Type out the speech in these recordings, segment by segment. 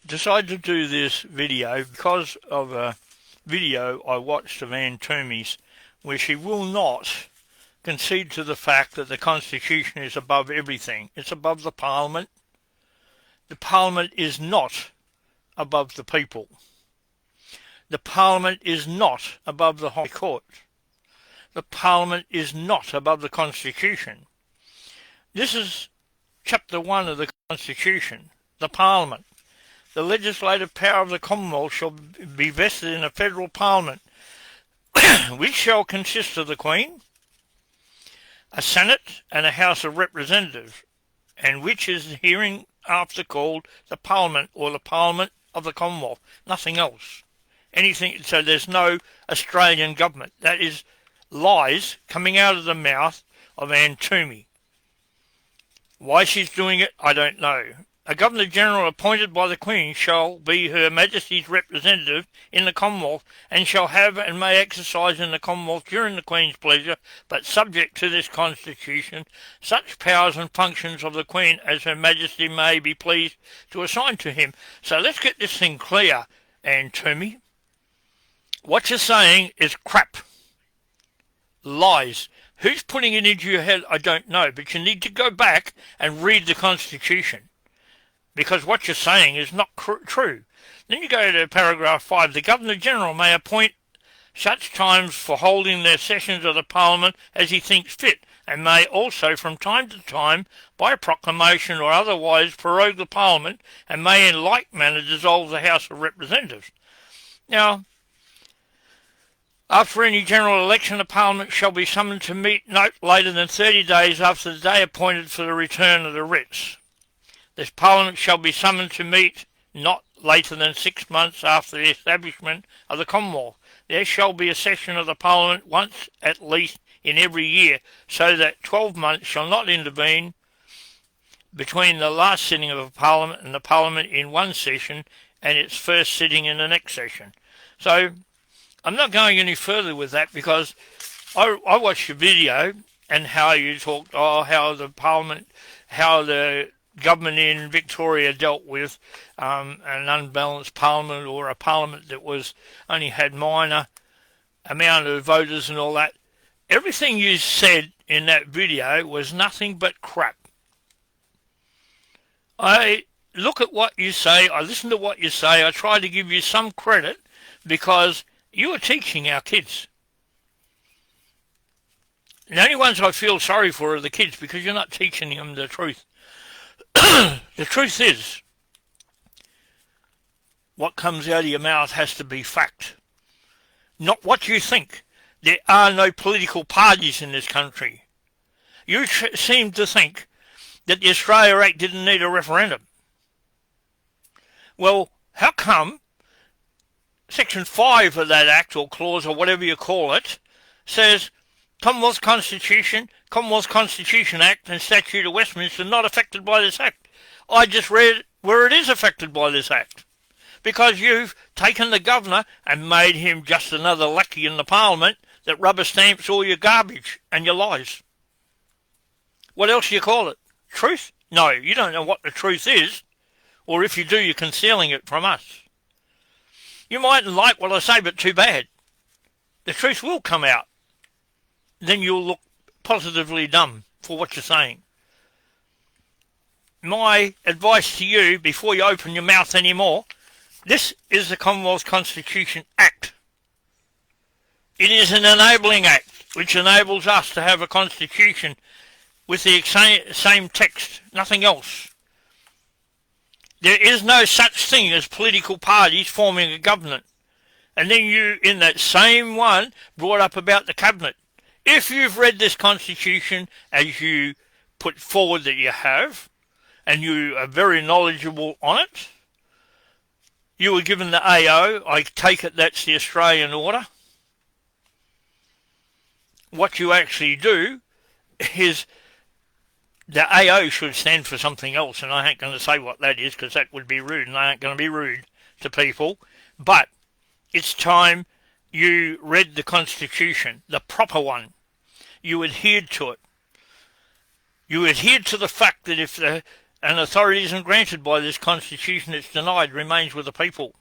decided to do this video because of a video I watched of Ann Toomey's where she will not concede to the fact that the Constitution is above everything. It's above the Parliament. The Parliament is not above the people. The Parliament is not above the High Court. The Parliament is not above the Constitution. This is Chapter 1 of the Constitution. The Parliament. The legislative power of the Commonwealth shall be vested in a federal Parliament, which shall consist of the Queen, a Senate, and a House of Representatives, and which is hereinafter called the Parliament or the Parliament of the Commonwealth. Nothing else. Anything. So there's no Australian government. That is lies coming out of the mouth of Ann Toomey. Why she's doing it, I don't know. A Governor-General appointed by the Queen shall be Her Majesty's representative in the Commonwealth, and shall have and may exercise in the Commonwealth during the Queen's pleasure, but subject to this Constitution, such powers and functions of the Queen as Her Majesty may be pleased to assign to him. So let's get this thing clear, Ann Toomey. What you're saying is crap. Lies. Who's putting it into your head, I don't know, but you need to go back and read the Constitution. Because what you're saying is not true. Then you go to paragraph 5. The Governor-General may appoint such times for holding their sessions of the Parliament as he thinks fit, and may also from time to time, by proclamation or otherwise, prorogue the Parliament, and may in like manner dissolve the House of Representatives. Now, after any general election, the Parliament shall be summoned to meet not later than 30 days after the day appointed for the return of the writs. This Parliament shall be summoned to meet not later than 6 months after the establishment of the Commonwealth. There shall be a session of the Parliament once at least in every year, so that 12 months shall not intervene between the last sitting of a Parliament and the Parliament in one session and its first sitting in the next session. So I'm not going any further with that because I watched your video and how you talked, how the Parliament, how the government in Victoria dealt with an unbalanced Parliament, or a Parliament that was only had minor amount of voters and all that. Everything you said in that video was nothing but crap. I look at what you say, I listen to what you say, I try to give you some credit because you are teaching our kids. The only ones I feel sorry for are the kids because you're not teaching them the truth. The truth is, what comes out of your mouth has to be fact, not what you think. There are no political parties in this country. You seem to think that the Australia Act didn't need a referendum. Well, how come Section 5 of that Act, or clause, or whatever you call it, says Commonwealth Constitution Act and Statute of Westminster not affected by this Act? I just read where it is affected by this Act. Because you've taken the governor and made him just another lackey in the Parliament that rubber stamps all your garbage and your lies. What else do you call it? Truth? No, you don't know what the truth is. Or if you do, you're concealing it from us. You mightn't like what I say, but too bad. The truth will come out. Then you'll look positively dumb for what you're saying. My advice to you, before you open your mouth anymore, this is the Commonwealth Constitution Act. It is an enabling act, which enables us to have a constitution with the same text, nothing else. There is no such thing as political parties forming a government. And then you, in that same one, brought up about the cabinet. If you've read this Constitution as you put forward that you have, and you are very knowledgeable on it, you were given the AO, I take it that's the Australian order. What you actually do is, the AO should stand for something else, and I ain't going to say what that is because that would be rude, and I ain't going to be rude to people. But it's time you read the Constitution, the proper one. You adhered to it. You adhered to the fact that if the and authority isn't granted by this constitution, it's denied, remains with the people.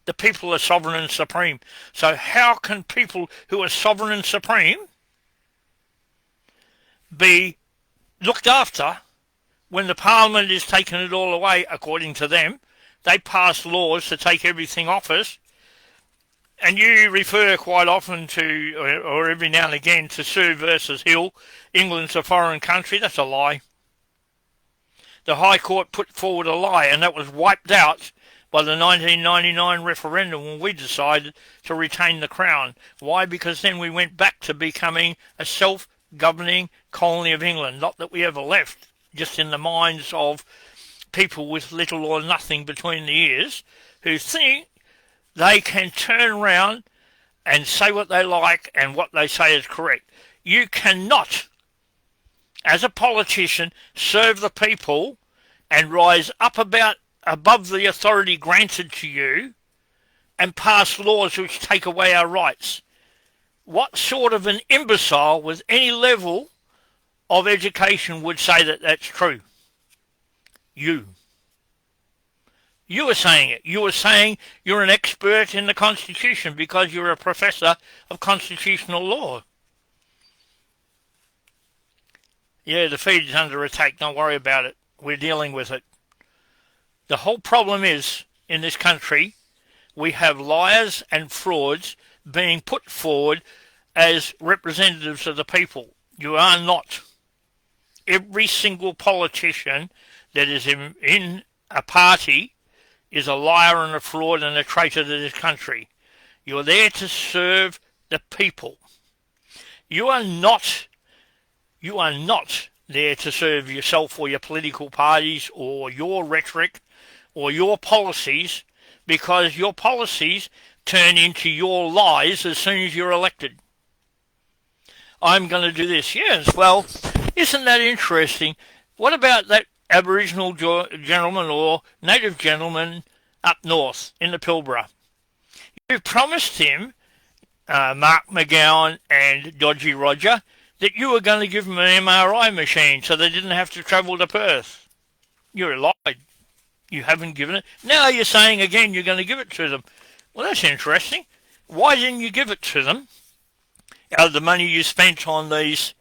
The people are sovereign and supreme. So how can people who are sovereign and supreme be looked after when the parliament is taking it all away? According to them, they pass laws to take everything off us. And you refer quite often to, or every now and again, to Sue versus Hill. England's a foreign country. That's a lie. The High Court put forward a lie, and that was wiped out by the 1999 referendum when we decided to retain the crown. Why? Because then we went back to becoming a self-governing colony of England. Not that we ever left, just in the minds of people with little or nothing between the ears who think they can turn around and say what they like and what they say is correct. You cannot, as a politician, serve the people and rise up above the authority granted to you and pass laws which take away our rights. What sort of an imbecile with any level of education would say that that's true? You. You are saying it. You are saying you're an expert in the Constitution because you're a professor of constitutional law. Yeah, the feed is under attack. Don't worry about it. We're dealing with it. The whole problem is, in this country, we have liars and frauds being put forward as representatives of the people. You are not. Every single politician that is in a party is a liar and a fraud and a traitor to this country. You're there to serve the people. You are not there to serve yourself or your political parties or your rhetoric or your policies, because your policies turn into your lies as soon as you're elected. I'm going to do this. Yes, well, isn't that interesting? What about that Aboriginal gentleman or native gentleman up north in the Pilbara? You promised him, Mark McGowan and Dodgy Roger, that you were going to give them an MRI machine so they didn't have to travel to Perth. You lied. You haven't given it. Now you're saying again you're going to give it to them. Well, that's interesting. Why didn't you give it to them out of the money you spent on these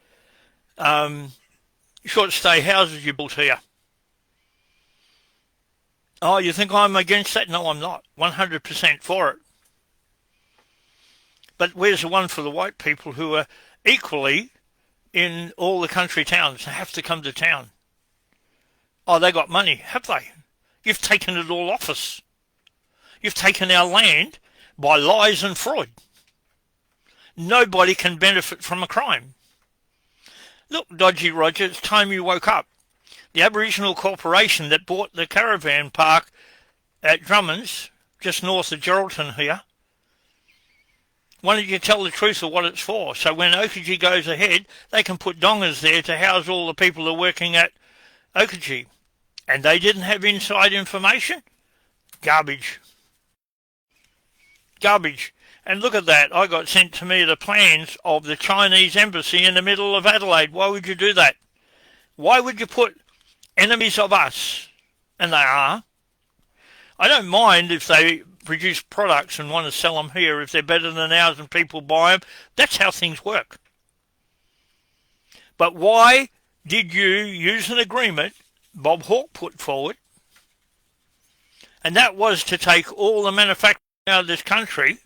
short-stay houses you built here? Oh, you think I'm against that? No, I'm not. 100% for it. But where's the one for the white people who are equally in all the country towns, have to come to town? Oh, they got money, have they? You've taken it all off us. You've taken our land by lies and fraud. Nobody can benefit from a crime. Look, Dodgy Roger, it's time you woke up. The Aboriginal corporation that bought the caravan park at Drummond's, just north of Geraldton here, why don't you tell the truth of what it's for? So when Oakajee goes ahead, they can put dongers there to house all the people who are working at Oakajee. And they didn't have inside information? Garbage. Garbage. And look at that. I got sent to me the plans of the Chinese embassy in the middle of Adelaide. Why would you do that? Why would you put enemies of us? And they are. I don't mind if they produce products and want to sell them here if they're better than ours and people buy them. That's how things work. But why did you use an agreement Bob Hawke put forward, and that was to take all the manufacturing out of this country,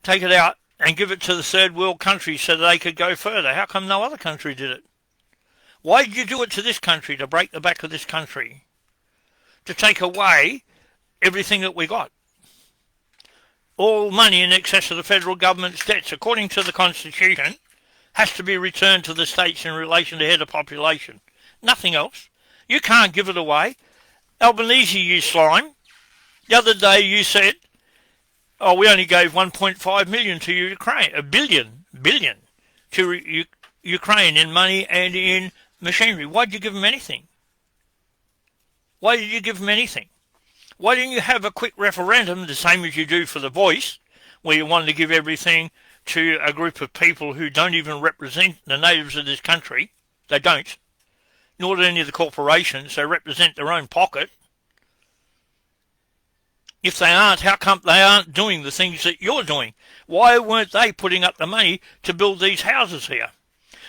take it out and give it to the third world countries so that they could go further? How come no other country did it? Why did you do it to this country, to break the back of this country? To take away everything that we got. All money in excess of the federal government's debts, according to the Constitution, has to be returned to the states in relation to head of population. Nothing else. You can't give it away. Albanese, you slime. The other day you said, oh, we only gave 1.5 million to Ukraine. A billion to Ukraine in money and in machinery. Why did you give them anything? Why did you give them anything? Why didn't you have a quick referendum, the same as you do for The Voice, where you wanted to give everything to a group of people who don't even represent the natives of this country? They don't. nor do any of the corporations. They represent their own pocket. If they aren't, how come they aren't doing the things that you're doing? Why weren't they putting up the money to build these houses here?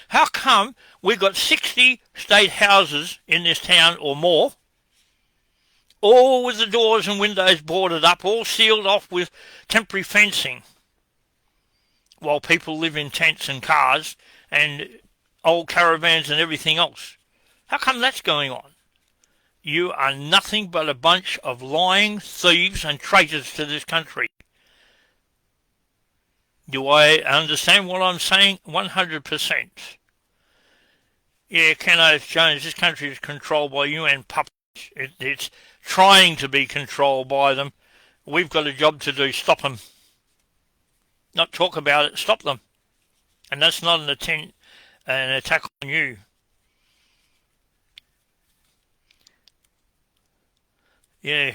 How come we've got 60 state houses in this town or more, all with the doors and windows boarded up, all sealed off with temporary fencing, while people live in tents and cars and old caravans and everything else? How come that's going on? You are nothing but a bunch of lying thieves and traitors to this country. Do I understand what I'm saying? 100%. Yeah, Kenneth Jones, this country is controlled by UN puppets. It's trying to be controlled by them. We've got a job to do. Stop them. Not talk about it. Stop them. And that's not an attack on you. Yeah,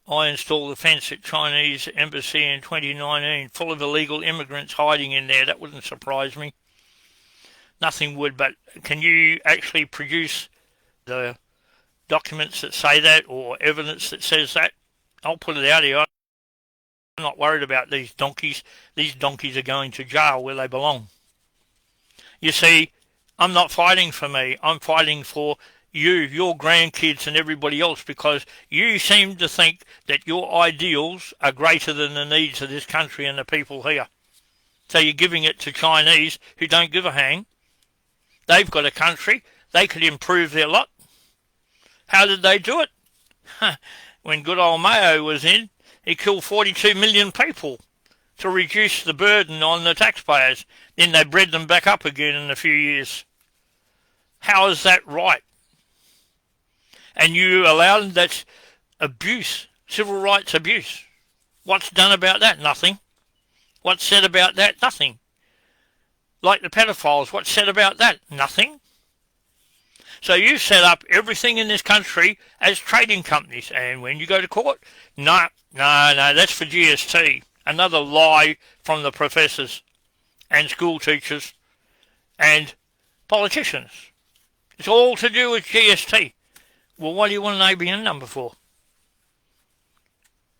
I installed the fence at Chinese embassy in 2019, full of illegal immigrants hiding in there. That wouldn't surprise me. Nothing would, but can you actually produce the documents that say that or evidence that says that? I'll put it out here. I'm not worried about these donkeys. These donkeys are going to jail where they belong. You see, I'm not fighting for me. I'm fighting for you, your grandkids and everybody else, because you seem to think that your ideals are greater than the needs of this country and the people here. So you're giving it to Chinese who don't give a hang. They've got a country. They could improve their lot. How did they do it? When good old Mayo was in, he killed 42 million people to reduce the burden on the taxpayers. Then they bred them back up again in a few years. How is that right? And you allow them, that's abuse, civil rights abuse. What's done about that? Nothing. What's said about that? Nothing. Like the pedophiles, what's said about that? Nothing. So you set up everything in this country as trading companies, and when you go to court, no, that's for GST. Another lie from the professors and school teachers and politicians. It's all to do with GST. Well, what do you want an ABN number for?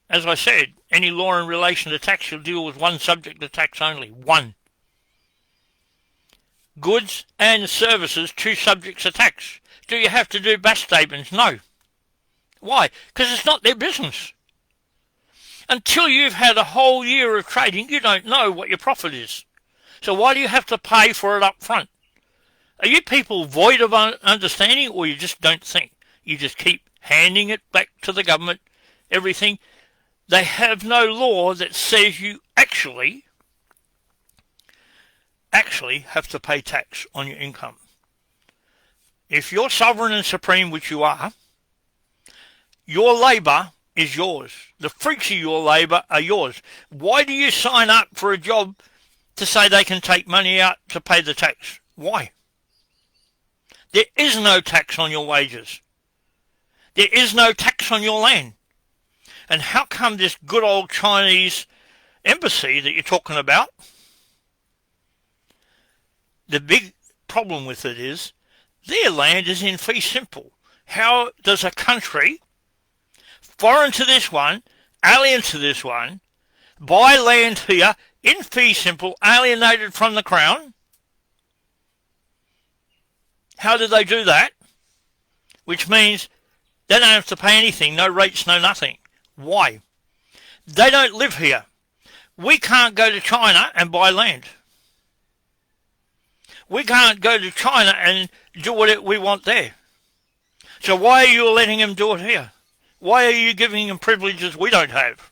As I said, any law in relation to tax will deal with one subject of tax only. One. Goods and services, two subjects of tax. Do you have to do batch statements? No. Why? Because it's not their business. Until you've had a whole year of trading, you don't know what your profit is. So why do you have to pay for it up front? Are you people void of understanding, or you just don't think? You just keep handing it back to the government, everything. They have no law that says you actually have to pay tax on your income. If you're sovereign and supreme, which you are, your labour is yours. The fruits of your labour are yours. Why do you sign up for a job to say they can take money out to pay the tax? Why? There is no tax on your wages. There is no tax on your land. And how come this good old Chinese embassy that you're talking about, the big problem with it is their land is in fee simple. How does a country foreign to this one, alien to this one, buy land here in fee simple, alienated from the crown? How do they do that? Which means they don't have to pay anything, no rates, no nothing. Why? They don't live here. We can't go to China and buy land. We can't go to China and do what we want there. So why are you letting them do it here? Why are you giving them privileges we don't have?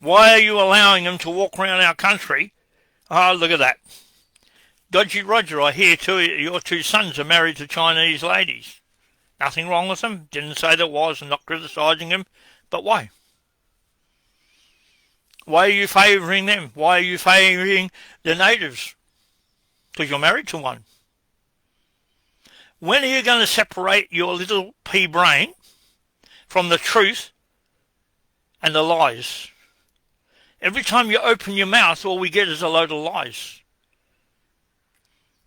Why are you allowing them to walk around our country? Oh, look at that. Dodgy Roger, I hear your two sons are married to Chinese ladies. Nothing wrong with them. Didn't say there was. I'm not criticising them. But why? Why are you favouring them? Why are you favouring the natives? Because you're married to one. When are you going to separate your little pea brain from the truth and the lies? Every time you open your mouth, all we get is a load of lies.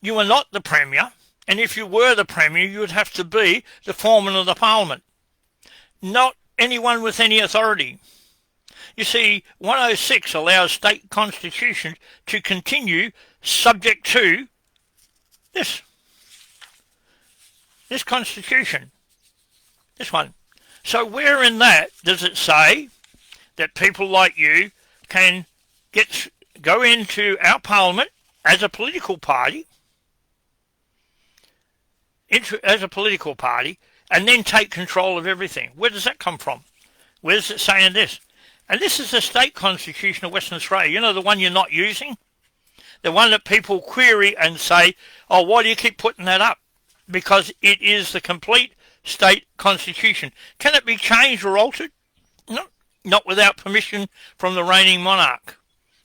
You are not the Premier, And if you were the Premier, you would have to be the foreman of the Parliament, not anyone with any authority. You see, 106 allows state constitutions to continue subject to this constitution, this one. So where in that does it say that people like you can go into our Parliament as a political party, and then take control of everything? Where does that come from? Where does it say in this? And this is the state constitution of Western Australia. You know, the one you're not using? The one that people query and say, oh, why do you keep putting that up? Because it is the complete state constitution. Can it be changed or altered? No, not without permission from the reigning monarch.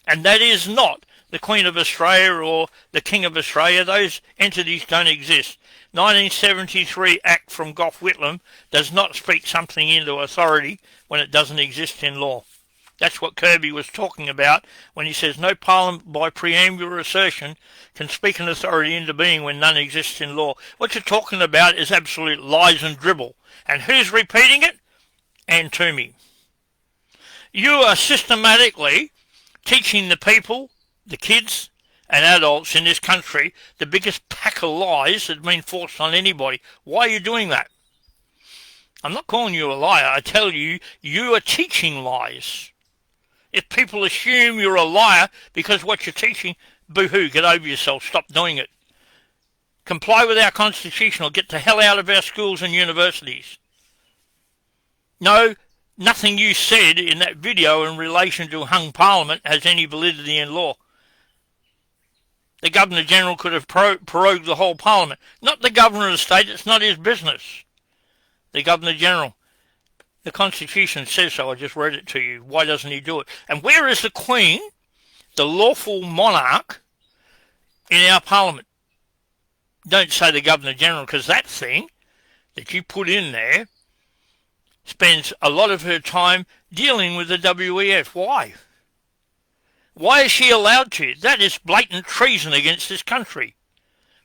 And that is not the Queen of Australia or the King of Australia. Those entities don't exist. 1973 Act from Gough Whitlam does not speak something into authority when it doesn't exist in law. That's what Kirby was talking about when he says no parliament by preambular assertion can speak an authority into being when none exists in law. What you're talking about is absolute lies and dribble. And who's repeating it? And Toomey. You are systematically teaching the people, the kids and adults in this country, the biggest pack of lies that have been forced on anybody. Why are you doing that? I'm not calling you a liar. I tell you, you are teaching lies. If people assume you're a liar because what you're teaching, boo-hoo, get over yourself, stop doing it. Comply with our constitution or get the hell out of our schools and universities. No, nothing you said in that video in relation to hung parliament has any validity in law. The Governor-General could have prorogued the whole parliament. Not the Governor of the state, it's not his business. The Governor-General. The Constitution says so, I just read it to you. Why doesn't he do it? And where is the Queen, the lawful monarch, in our Parliament? Don't say the Governor-General, because that thing that you put in there spends a lot of her time dealing with the WEF. Why? Why is she allowed to? That is blatant treason against this country.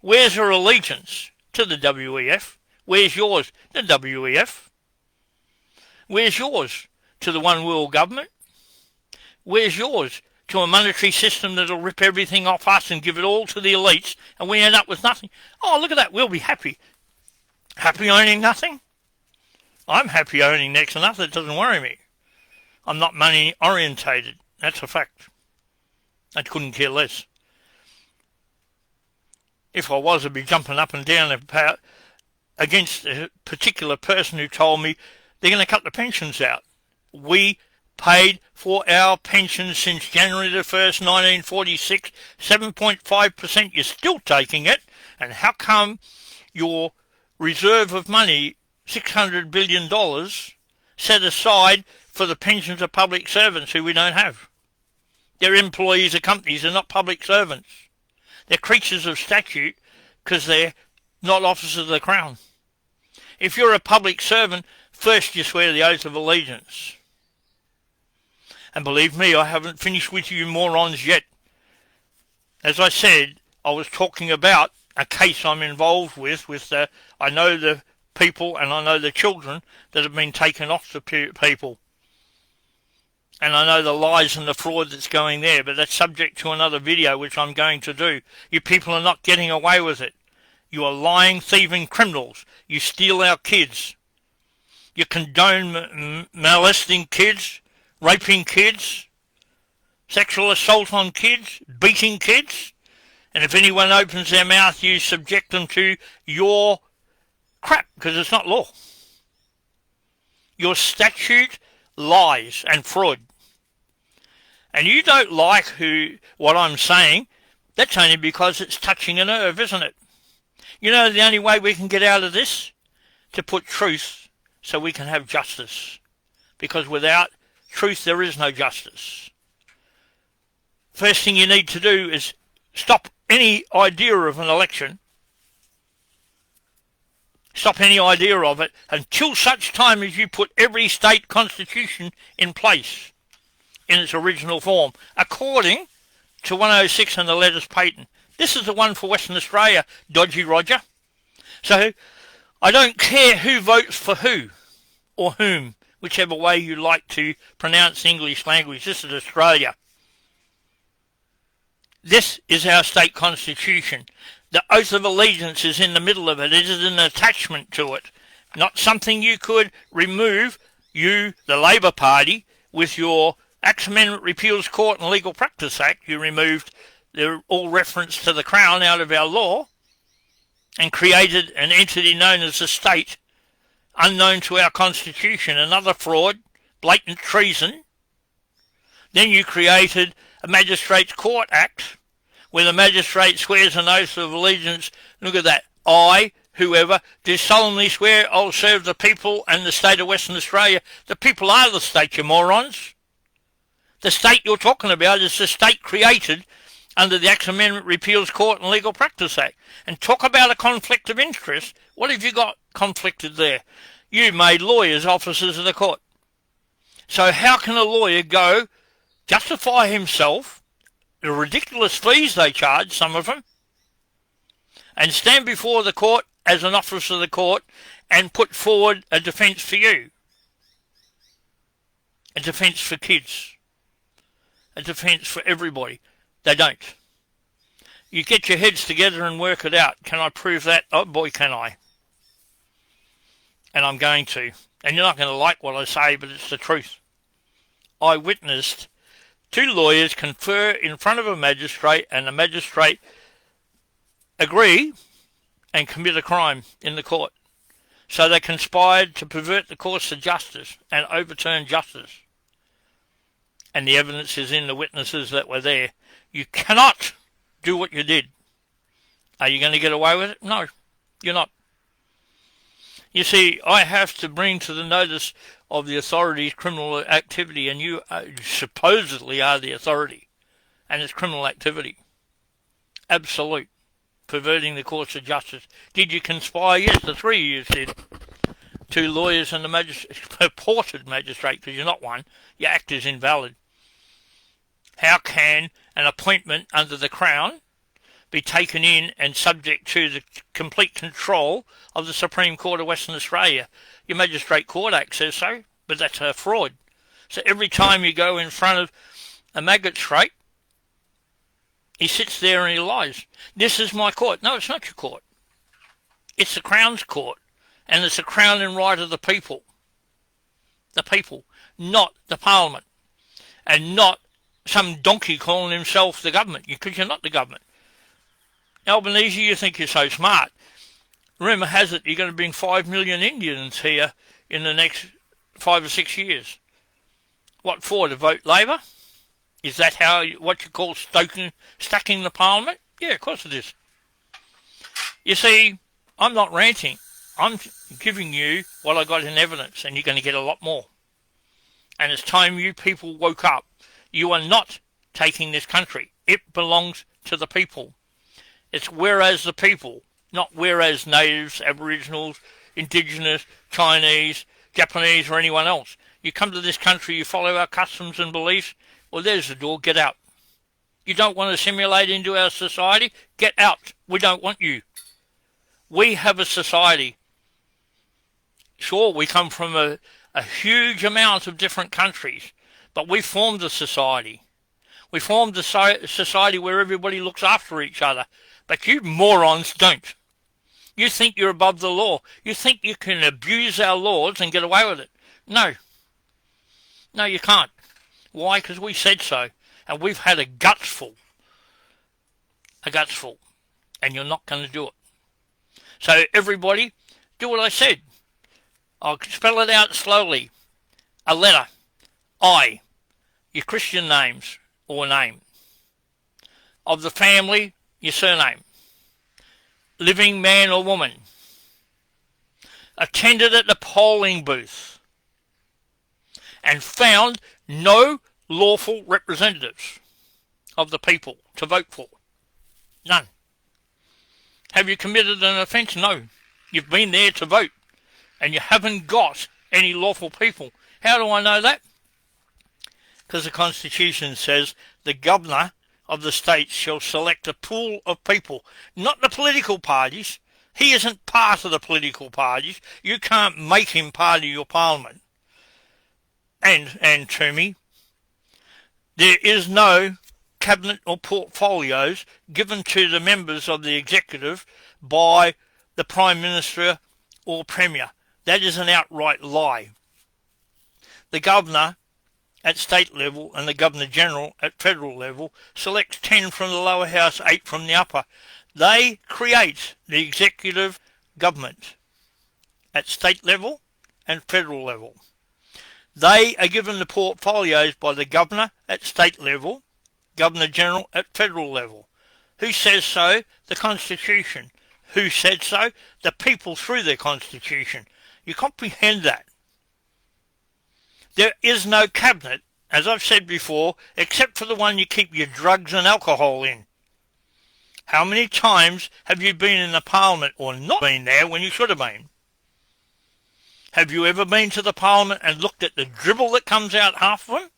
Where's her allegiance? To the WEF. Where's yours? The WEF. Where's yours? To the one world government? Where's yours? To a monetary system that'll rip everything off us and give it all to the elites and we end up with nothing? Oh, look at that. We'll be happy. Happy owning nothing? I'm happy owning next to nothing. It doesn't worry me. I'm not money orientated. That's a fact. I couldn't care less. If I was, I'd be jumping up and down against a particular person who told me they're going to cut the pensions out. We paid for our pensions since January the 1st, 1946, 7.5%. You're still taking it. And how come your reserve of money, $600 billion, set aside for the pensions of public servants who we don't have? They're employees of companies. They're not public servants. They're creatures of statute because they're not officers of the Crown. If you're a public servant, first you swear the oath of allegiance. And believe me, I haven't finished with you morons yet. As I said, I was talking about a case I'm involved with I know the people and I know the children that have been taken off the people. And I know the lies and the fraud that's going there, but that's subject to another video which I'm going to do. You people are not getting away with it. You are lying, thieving criminals. You steal our kids. You condone molesting kids, raping kids, sexual assault on kids, beating kids. And if anyone opens their mouth, you subject them to your crap, because it's not law. Your statute lies and fraud. And you don't like what I'm saying. That's only because it's touching a nerve, isn't it? You know the only way we can get out of this? To put truth so we can have justice. Because without truth there is no justice. First thing you need to do is stop any idea of an election. Stop any idea of it until such time as you put every state constitution in place in its original form, according to 106 and the letters patent. This is the one for Western Australia, Dodgy Roger. So I don't care who votes for who or whom, whichever way you like to pronounce the English language. This is Australia. This is our state constitution. The oath of allegiance is in the middle of it. It is an attachment to it, not something you could remove, you, the Labor Party, with your Acts Amendment Repeals Court and Legal Practice Act. You removed all reference to the Crown out of our law and created an entity known as the state, unknown to our constitution, another fraud, blatant treason. Then you created a Magistrates Court Act, where the magistrate swears an oath of allegiance. Look at that. I, whoever, do solemnly swear I'll serve the people and the state of Western Australia. The people are the state, you morons. The state you're talking about is the state created under the Acts Amendment Repeals Court and Legal Practice Act. And talk about a conflict of interest. What have you got conflicted there? You made lawyers officers of the court. So how can a lawyer go justify himself, the ridiculous fees they charge, some of them, and stand before the court as an officer of the court and put forward a defence for you? A defence for kids. A defence for everybody. They don't. You get your heads together and work it out. Can I prove that? Oh boy, can I. And I'm going to. And you're not going to like what I say, but it's the truth. I witnessed two lawyers confer in front of a magistrate, and the magistrate agree and commit a crime in the court. So they conspired to pervert the course of justice and overturn justice. And the evidence is in the witnesses that were there. You cannot do what you did. Are you going to get away with it? No, you're not. You see, I have to bring to the notice of the authorities criminal activity, and you supposedly are the authority, and it's criminal activity. Absolute. Perverting the course of justice. Did you conspire? Yes, the three of you did. Two lawyers and the purported magistrate, because you're not one. Your act is invalid. How can an appointment under the Crown be taken in and subject to the complete control of the Supreme Court of Western Australia? Your Magistrate Court Act says so, but that's a fraud. So every time you go in front of a magistrate, he sits there and he lies. This is my court. No, it's not your court. It's the Crown's court, and it's the Crown and right of the people. The people, not the Parliament, and not some donkey calling himself the government, because you're not the government. Albanese, you think you're so smart. Rumour has it you're going to bring 5 million Indians here in the next 5 or 6 years. What for, to vote Labor? Is that what you call stacking the Parliament? Yeah, of course it is. You see, I'm not ranting. I'm giving you what I got in evidence, and you're going to get a lot more. And it's time you people woke up. You are not taking this country. It belongs to the people. It's whereas the people, not whereas natives, aboriginals, indigenous, Chinese, Japanese or anyone else. You come to this country, you follow our customs and beliefs, well, there's the door, get out. You don't want to assimilate into our society? Get out. We don't want you. We have a society. Sure, we come from a huge amount of different countries, but we formed a society. We formed a society where everybody looks after each other. But you morons don't. You think you're above the law. You think you can abuse our laws and get away with it. No. No, you can't. Why? Because we said so. And we've had a gutsful. A gutsful. And you're not going to do it. So everybody, do what I said. I'll spell it out slowly. A letter. I. Your Christian names or name. Of the family, your surname. Living man or woman. Attended at the polling booth. And found no lawful representatives of the people to vote for. None. Have you committed an offence? No. You've been there to vote. And you haven't got any lawful people. How do I know that? Because the Constitution says the governor of the states shall select a pool of people, not the political parties. He isn't part of the political parties. You can't make him part of your parliament. And Toomey, there is no cabinet or portfolios given to the members of the executive by the Prime Minister or Premier. That is an outright lie. The Governor at state level and the Governor-General at federal level selects 10 from the lower house, 8 from the upper. They create the executive government at state level and federal level. They are given the portfolios by the Governor at state level, Governor-General at federal level. Who says so? The Constitution. Who said so? The people through their Constitution. You comprehend that. There is no cabinet, as I've said before, except for the one you keep your drugs and alcohol in. How many times have you been in the Parliament or not been there when you should have been? Have you ever been to the Parliament and looked at the dribble that comes out half of them?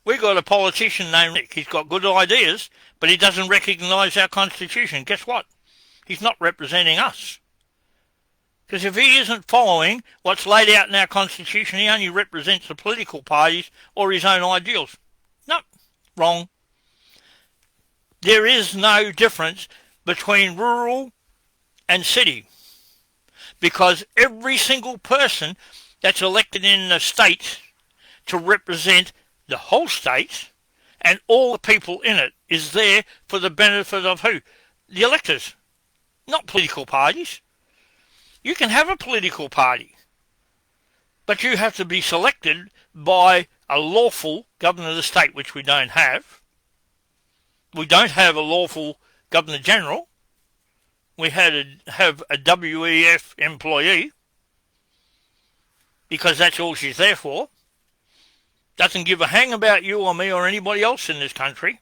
We've got a politician named Nick. He's got good ideas, but he doesn't recognise our Constitution. Guess what? He's not representing us. Because if he isn't following what's laid out in our Constitution, he only represents the political parties or his own ideals. No, wrong. There is no difference between rural and city, because every single person that's elected in the state to represent the whole state and all the people in it is there for the benefit of who? The electors, not political parties. You can have a political party, but you have to be selected by a lawful governor of the state, which we don't have. We don't have a lawful Governor-General. We have a WEF employee, because that's all she's there for. Doesn't give a hang about you or me or anybody else in this country.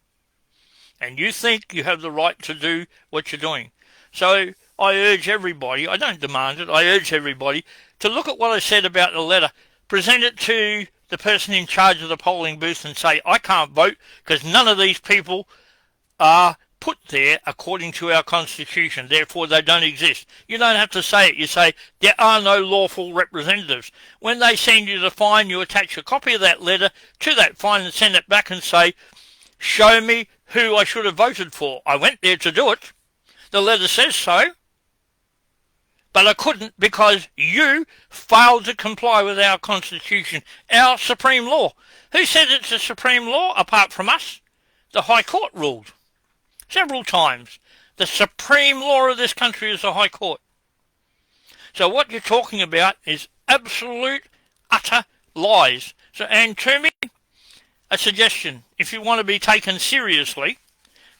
And you think you have the right to do what you're doing. So I urge everybody, I don't demand it, I urge everybody to look at what I said about the letter, present it to the person in charge of the polling booth and say, I can't vote because none of these people are put there according to our Constitution, therefore they don't exist. You don't have to say it, you say, there are no lawful representatives. When they send you the fine, you attach a copy of that letter to that fine and send it back and say, show me who I should have voted for. I went there to do it. The letter says so. But I couldn't because you failed to comply with our Constitution, our supreme law. Who said it's a supreme law apart from us? The High Court ruled several times. The supreme law of this country is the High Court. So what you're talking about is absolute, utter lies. So, and to me, a suggestion, if you want to be taken seriously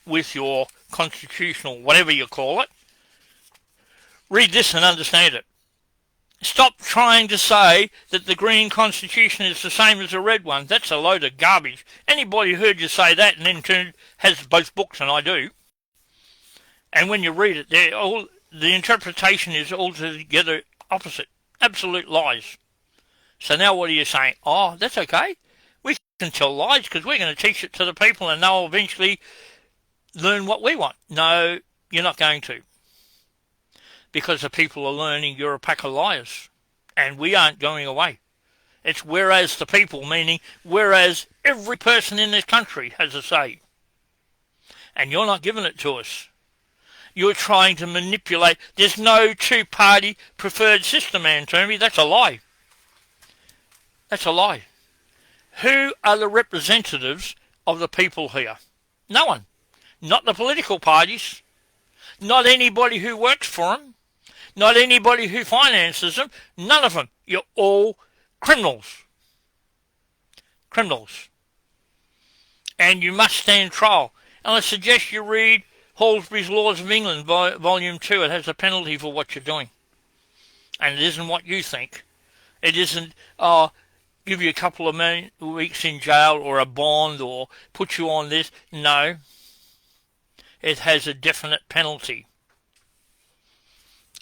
with your constitutional, whatever you call it, read this and understand it. Stop trying to say that the green constitution is the same as the red one. That's a load of garbage. Anybody heard you say that and then has both books, and I do. And when you read it, the interpretation is altogether opposite. Absolute lies. So now what are you saying? Oh, that's okay. We can tell lies because we're going to teach it to the people and they'll eventually learn what we want. No, you're not going to. Because the people are learning you're a pack of liars. And we aren't going away. It's whereas the people, meaning whereas every person in this country has a say. And you're not giving it to us. You're trying to manipulate. There's no two-party preferred system, Toomey. That's a lie. That's a lie. Who are the representatives of the people here? No one. Not the political parties. Not anybody who works for them. Not anybody who finances them. None of them. You're all criminals. Criminals. And you must stand trial. And I suggest you read Halsbury's Laws of England, Volume 2. It has a penalty for what you're doing. And it isn't what you think. It isn't, give you a couple of weeks in jail or a bond or put you on this. No. It has a definite penalty.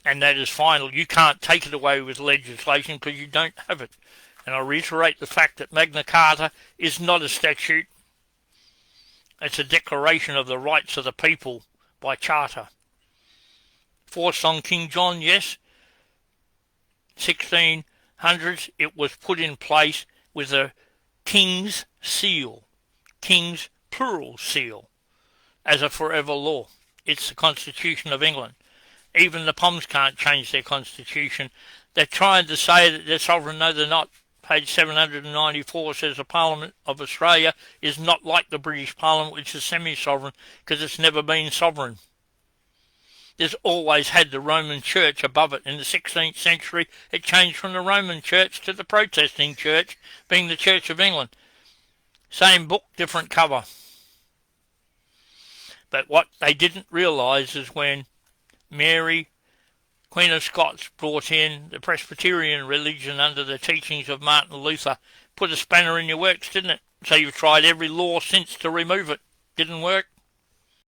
And that is final. You can't take it away with legislation because you don't have it. And I reiterate the fact that Magna Carta is not a statute. It's a declaration of the rights of the people by charter. forced on King John, yes. 1600s, it was put in place with a king's seal, king's plural seal, as a forever law. It's the Constitution of England. Even the Poms can't change their constitution. They're trying to say that they're sovereign. No, they're not. Page 794 says the Parliament of Australia is not like the British Parliament, which is semi-sovereign, because it's never been sovereign. There's always had the Roman Church above it. In the 16th century, it changed from the Roman Church to the Protestant Church, being the Church of England. Same book, different cover. But what they didn't realise is when Mary, Queen of Scots, brought in the Presbyterian religion under the teachings of Martin Luther, put a spanner in your works, didn't it? So you've tried every law since to remove it. Didn't work.